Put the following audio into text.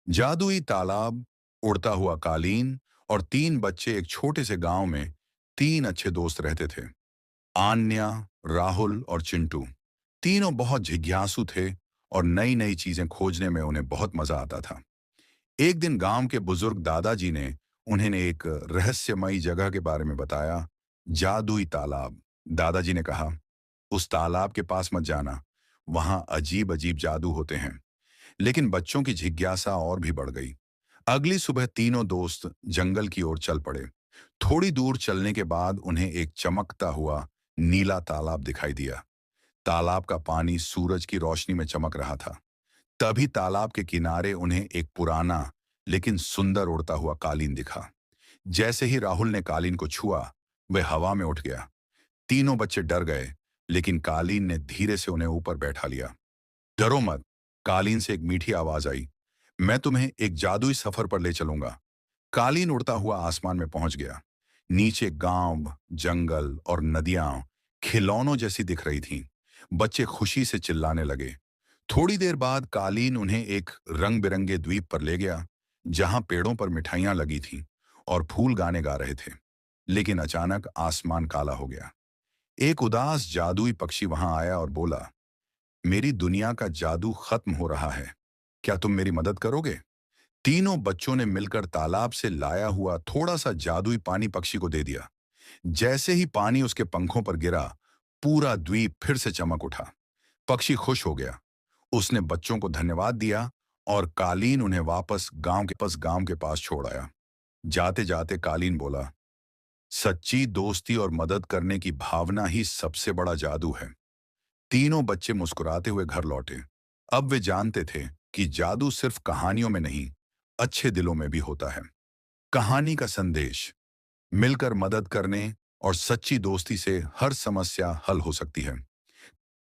जादुई तालाब, उड़ता हुआ कालीन और तीन बच्चे एक छोटे से गांव में तीन अच्छे दोस्त रहते थे। आन्या, राहुल और चिंटू तीनों बहुत जिज्ञासु थे और नई नई चीजें खोजने में उन्हें बहुत मजा आता था। एक दिन गांव के बुजुर्ग दादाजी ने उन्हें एक रहस्यमयी जगह के बारे में बताया, जादुई तालाब। दादाजी ने कहा, उस तालाब के पास मत जाना, वहां अजीब अजीब जादू होते हैं। लेकिन बच्चों की जिज्ञासा और भी बढ़ गई। अगली सुबह तीनों दोस्त जंगल की ओर चल पड़े। थोड़ी दूर चलने के बाद उन्हें एक चमकता हुआ नीला तालाब दिखाई दिया। तालाब का पानी सूरज की रोशनी में चमक रहा था। तभी तालाब के किनारे उन्हें एक पुराना लेकिन सुंदर उड़ता हुआ कालीन दिखा। जैसे ही राहुल ने कालीन को छुआ, वह हवा में उठ गया। तीनों बच्चे डर गए, लेकिन कालीन ने धीरे से उन्हें ऊपर बैठा लिया। डरो मत, कालीन से एक मीठी आवाज आई। मैं तुम्हें एक जादुई सफर पर ले चलूंगा। कालीन उड़ता हुआ आसमान में पहुंच गया। नीचे गांव, जंगल और नदियां खिलौनों जैसी दिख रही थीं। बच्चे खुशी से चिल्लाने लगे। थोड़ी देर बाद कालीन उन्हें एक रंग बिरंगे द्वीप पर ले गया, जहां पेड़ों पर मिठाइयां लगी थीं और फूल गाने गा रहे थे। लेकिन अचानक आसमान काला हो गया। एक उदास जादुई पक्षी वहां आया और बोला, मेरी दुनिया का जादू खत्म हो रहा है, क्या तुम मेरी मदद करोगे? तीनों बच्चों ने मिलकर तालाब से लाया हुआ थोड़ा सा जादुई पानी पक्षी को दे दिया। जैसे ही पानी उसके पंखों पर गिरा, पूरा द्वीप फिर से चमक उठा। पक्षी खुश हो गया। उसने बच्चों को धन्यवाद दिया और कालीन उन्हें वापस गांव के पास छोड़ आया। जाते जाते कालीन बोला, सच्ची दोस्ती और मदद करने की भावना ही सबसे बड़ा जादू है। तीनों बच्चे मुस्कुराते हुए घर लौटे। अब वे जानते थे कि जादू सिर्फ कहानियों में नहीं, अच्छे दिलों में भी होता है। कहानी का संदेश, मिलकर मदद करने और सच्ची दोस्ती से हर समस्या हल हो सकती है।